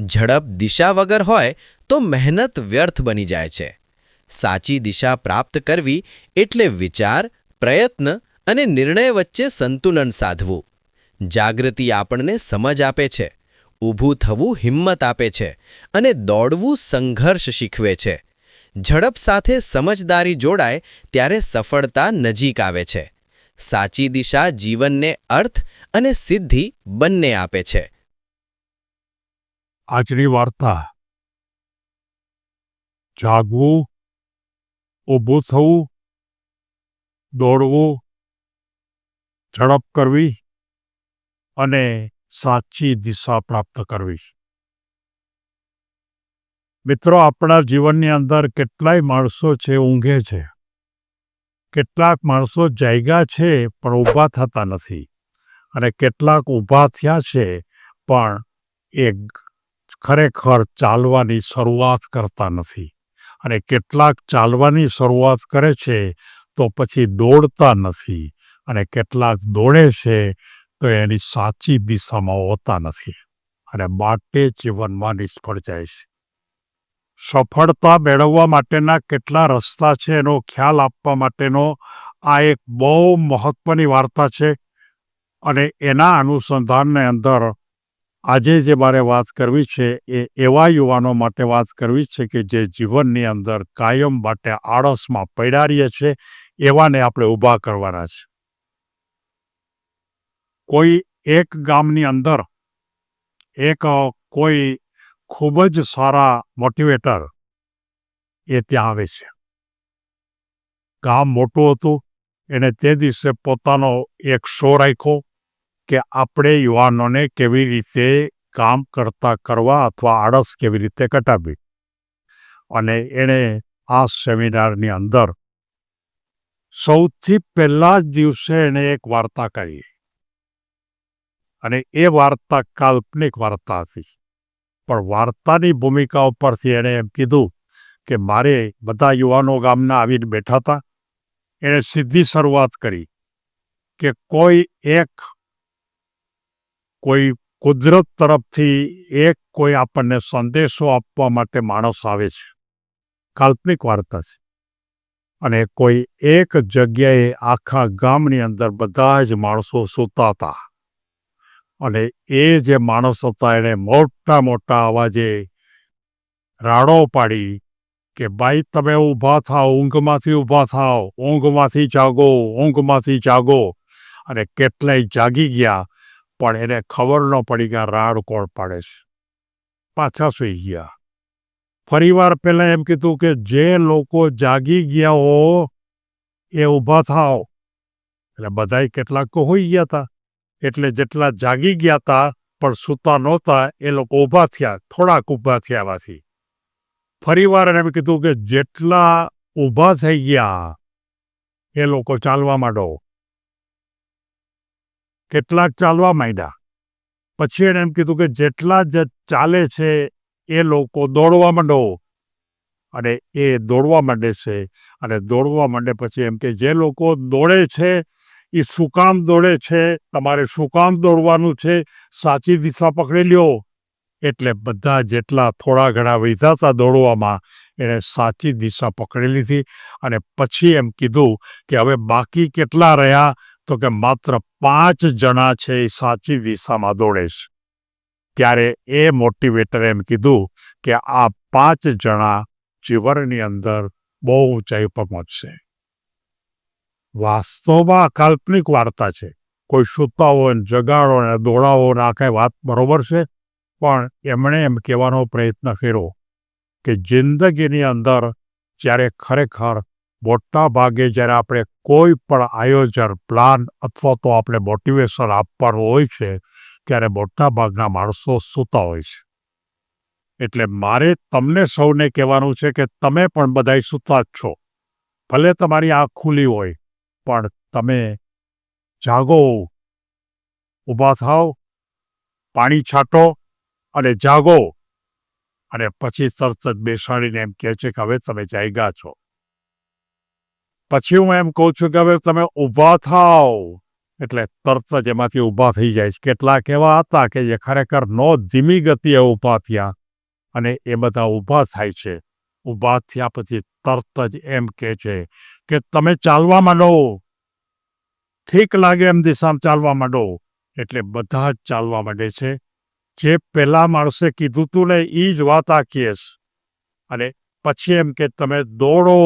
ઝડપ દિશા વગર હોય તો મહેનત વ્યર્થ બની જાય છે. સાચી દિશા પ્રાપ્ત કરવી એટલે વિચાર, પ્રયત્ન અને નિર્ણય વચ્ચે સંતુલન સાધવું. જાગૃતિ આપણને સમજ આપે છે, ઊભું થવું હિંમત આપે છે અને દોડવું સંઘર્ષ શીખવે છે. ઝડપ સાથે સમજદારી જોડાય ત્યારે સફળતા નજીક આવે છે. સાચી દિશા જીવનને અર્થ અને સિદ્ધિ બંને આપે છે. આજની વાર્તા જાગવું, ઊભું થવું, દોડવું, ઝડપ કરવી અને સાચી દિશા પ્રાપ્ત કરવી. મિત્રો, આપણા જીવનની અંદર કેટલાય માણસો છે ઊંઘે છે, કેટલાક માણસો જાગ્યા છે પણ ઊભા થતા નથી, અને કેટલાક ઊભા થયા છે પણ એ ખરેખર ચાલવાની શરૂઆત કરતા નથી, અને કેટલાક ચાલવાની શરૂઆત કરે છે તો પછી દોડતા નથી, અને કેટલાક દોડે છે તો એની સાચી દિશામાં હોતા નથી, અને માટે જીવનમાં નિષ્ફળ જાય છે. સફળતા મેળવવા માટેના કેટલા રસ્તા છે એનો ખ્યાલ આપવા માટેનો આ એક બહુ મહત્વની વાર્તા છે, અને એના અનુસંધાનને અંદર આજે જે મારે વાત કરવી છે એ એવા યુવાનો માટે વાત કરવી છે કે જે જીવનની અંદર કાયમ માટે આળસમાં પડ્યા રહે છે, એવાને આપણે ઊભા કરવાના છે. કોઈ એક ગામની અંદર કોઈ ખૂબ જ સારા મોટિવેટર એ ત્યાં આવે છે. ગામ મોટું હતું, એને તે દિવસે પોતાનો એક શો રાખ્યો કે આપણે યુવાનોને કેવી રીતે કામ કરતા કરવા અથવા આળસ કેવી રીતે ઘટાડવી. અને એણે આ સેમિનારની અંદર સૌથી પહેલા જ દિવસે એણે એક વાર્તા કરી, અને એ વાર્તા કાલ્પનિક વાર્તા હતી, પણ વાર્તાની ભૂમિકા ઉપરથી એણે એમ કીધું કે મારે બધા યુવાનો ગામના આવીને બેઠા હતા. એણે સીધી શરૂઆત કરી કે કોઈ કુદરત તરફથી કોઈ આપણને સંદેશો આપવા માટે માણસ આવે છે, કાલ્પનિક વાર્તા છે, અને કોઈ એક જગ્યાએ આખા ગામની અંદર બધા જ માણસો સૂતા હતા, અને એ જે માણસ હતા એણે મોટા અવાજે રાડો પાડી કે ભાઈ તમે ઊભા થાઓ, ઊંઘમાંથી ઊભા થાઓ, ઊંઘમાંથી જાગો, ઊંઘમાંથી જાગો. અને કેટલાય જાગી ગયા, પણ એને ખબર ન પડી કે રાડ કોણ પાડે છે. પાછા સૂઈ ગયા. ફરીવાર પહેલાં એમ કીધું કે જે લોકો જાગી ગયા હો એ ઊભા થાઓ. એટલે બધાય કેટલાક તો હોઈ ગયા હતા, એટલે જેટલા જાગી ગયા હતા પણ સૂતા નહોતા એ લોકો ઊભા થયા, થોડાક ઊભા થયા એમાંથી. ફરીવાર એમ કીધું કે જેટલા ઊભા થઈ ગયા એ લોકો ચાલવા માંડો. કેટલાક ચાલવા માંડ્યા. પછી એણે એમ કીધું કે જેટલા જ ચાલે છે એ લોકો દોડવા માંડો. અને એ દોડવા માંડે છે, અને દોડવા માંડે પછી એમ કે જે લોકો દોડે છે એ શું કામ દોડે છે, તમારે શું કામ દોડવાનું છે, સાચી દિશા પકડી લ્યો. એટલે બધા જેટલા થોડા ઘણા વૈધા હતા દોડવામાં, એણે સાચી દિશા પકડી લીધી. અને પછી એમ કીધું કે હવે બાકી કેટલા રહ્યા, તો કે માત્ર 5 જણા છે એ સાચી દિશામાં દોડે છે. ત્યારે એ મોટિવેટરે એમ કીધું કે આ 5 જણા જીવનની અંદર બહુ ઊંચાઈ પર પહોંચશે. વાસ્તવમાં કાલ્પનિક વાર્તા છે. કોઈ સૂતા હોય ને જગાડો ને દોડાવો ને આ કાંઈ વાત બરોબર છે, પણ એમણે એમ કહેવાનો પ્રયત્ન કર્યો કે જિંદગીની અંદર જ્યારે ખરેખર મોટા ભાગે જ્યારે આપણે કોઈ પણ આયોજન, પ્લાન અથવા તો આપણે મોટિવેશન આપવાનું હોય છે ત્યારે મોટા ભાગના માણસો સૂતા હોય છે. એટલે મારે તમને સૌને કહેવાનું છે કે તમે પણ બધાય સૂતા જ છો. ભલે તમારી આંખ ખુલ્લી હોય, પણ તમે જાગો, ઊભા થાઓ, પાણી છાંટો અને જાગો. અને પછી તરત જ બેસાડીને એમ કહે છે કે હવે તમે જાગ્યા છો. પછી હું એમ કહું છું કે હવે તમે ઊભા થાઓ, એટલે તરત જ એમાંથી ઊભા થઈ જાય છે. કેટલાક એવા હતા કે જે ખરેખર ધીમી ગતિએ ઊભા થયા અને એ બધા ઊભા થાય છે. ઊભા થયા પછી તરત જ એમ કહે છે કે તમે ચાલવા માંડો, ઠીક લાગે એમ દિશામાં ચાલવા માંડો. એટલે બધા જ ચાલવા માંડે છે. જે પહેલા માણસે કીધું તું ને એ જ વાત આ કેસ. અને પછી એમ કે તમે દોડો.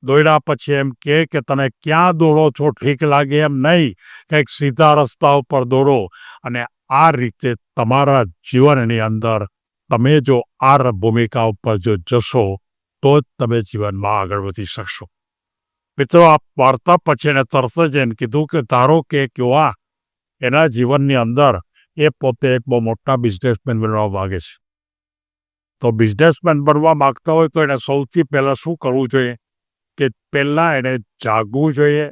દોડ્યા પછી એમ કે તમે ક્યાં દોડો છો, ઠીક લાગે એમ નહીં, કંઈક સીધા રસ્તા ઉપર દોડો. અને આ રીતે તમારા જીવનની અંદર તમે જો આ ભૂમિકા ઉપર જો જશો તો જ તમે જીવનમાં આગળ વધી શકશો. મિત્રો, આ વાર્તા પછી એને તરત જ એમ કીધું કે ધારો કે યુવા એના જીવનની અંદર એ પોતે એક બહુ મોટા બિઝનેસમેન બનવા માગે છે. તો બિઝનેસમેન બનવા માગતા હોય તો એને સૌથી પહેલાં શું કરવું જોઈએ કે પહેલાં એને જાગવું જોઈએ,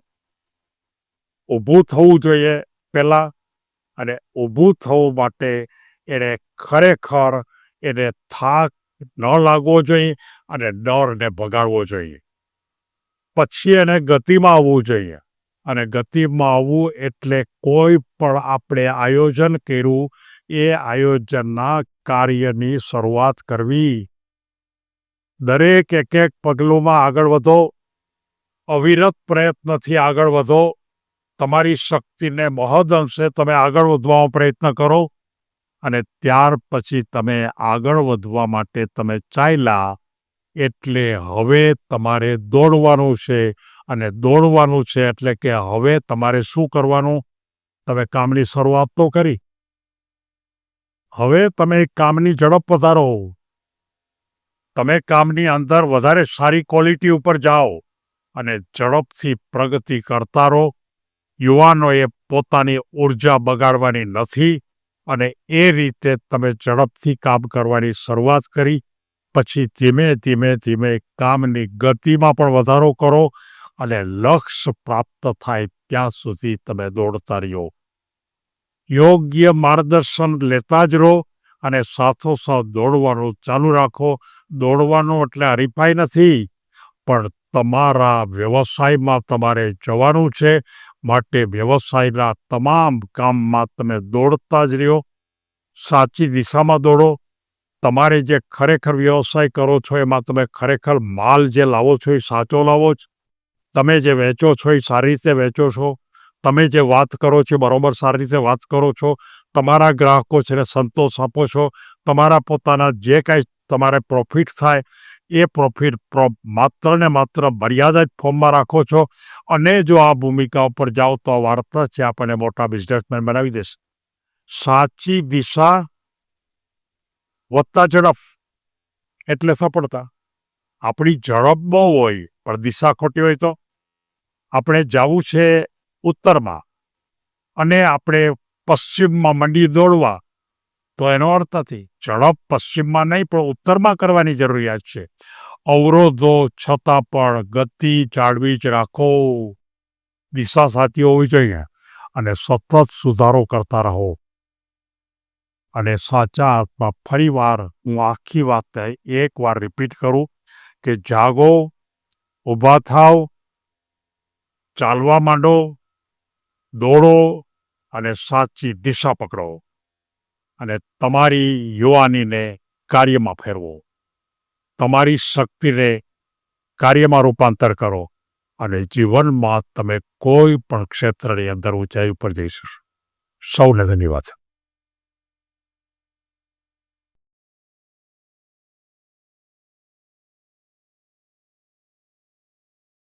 ઊભું થવું જોઈએ પહેલાં. અને ઊભું થવું માટે એને ખરેખર એને થાક ન લાગવો જોઈએ અને ડરને ભગાડવો જોઈએ. પછી એને ગતિમાં આવવું જોઈએ. અને ગતિમાં આવવું એટલે કોઈ પણ આપણે આયોજન કર્યું એ આયોજનના કાર્યની શરૂઆત કરવી. દરેક એક એક પગલુંમાં આગળ વધો, અવિરત પ્રયત્નથી આગળ વધો. તમારી શક્તિને મહદ અંશે તમે આગળ વધવાનો પ્રયત્ન કરો. અને ત્યાર પછી તમે આગળ વધવા માટે તમે ચાલ્યા એટલે હવે તમારે દોડવાનું છે. અને દોડવાનું છે એટલે કે હવે તમારે શું કરવાનું? તમે કામની શરૂઆત તો કરી, હવે તમે કામની ઝડપ વધારો. તમે કામની અંદર વધારે સારી ક્વોલિટી ઉપર જાઓ અને ઝડપથી પ્રગતિ કરતા રહો. યુવાનોએ પોતાની ઊર્જા બગાડવાની નથી અને એ રીતે તમે ઝડપથી કામ કરવાની શરૂઆત કરી. પછી ધીમે ધીમે ધીમે કામની ગતિમાં પણ વધારો કરો અને લક્ષ્ય પ્રાપ્ત થાય ત્યાં સુધી તમે દોડતા રહ્યો. યોગ્ય માર્ગદર્શન લેતા જ રહો અને સાથોસાથ દોડવાનું ચાલુ રાખો. દોડવાનું એટલે હરીફાઈ નથી, પણ તમારા વ્યવસાયમાં તમારે જવાનું છે. માટે વ્યવસાયના તમામ કામમાં તમે દોડતા જ રહ્યો. સાચી દિશામાં દોડો. તમારે જે ખરેખર વ્યવસાય કરો છો એમાં તમે ખરેખર માલ જે લાવો છો એ સાચો લાવો છો. તમે જે વેચો છો એ સારી રીતે વેચો છો. તમે જે વાત કરો છો બરાબર સારી રીતે વાત કરો છો. તમારા ગ્રાહકો છે એને સંતોષ આપો છો. તમારા પોતાના જે કાંઈ તમારે પ્રોફિટ થાય એ પ્રોફિટ માત્ર ને માત્ર મર્યાદિત ફોર્મમાં રાખો છો. અને જો આ ભૂમિકા ઉપર જાઓ તો આ વાર્તા છે આપણને મોટા બિઝનેસમેન બનાવી દેશે. સાચી દિશા વત્તા ઝડપ એટલે સફળતા. આપણી ઝડપ બહુ હોય પણ દિશા ખોટી હોય તો આપણે જવું છે ઉત્તરમાં અને આપણે પશ્ચિમમાં મંડી દોડવા, તો એનો અર્થ નથી. ઝડપ પશ્ચિમમાં નહીં પણ ઉત્તરમાં કરવાની જરૂરિયાત છે. અવરોધો છતાં પણ ગતિ જાળવી જ રાખો. દિશા સાચી હોવી જોઈએ અને સતત સુધારો કરતા રહો. અને સાચા અર્થમાં ફરીવાર હું આખી વાતને એકવાર રિપીટ કરું કે જાગો, ઊભા થાવ, ચાલવા માંડો, દોડો અને સાચી દિશા પકડો. અને તમારી યુવાનીને કાર્યમાં ફેરવો. તમારી શક્તિને કાર્યમાં રૂપાંતર કરો અને જીવનમાં તમે કોઈ પણ ક્ષેત્રની અંદર ઊંચાઈ ઉપર જઈ શકશો. સૌને ધન્યવાદ.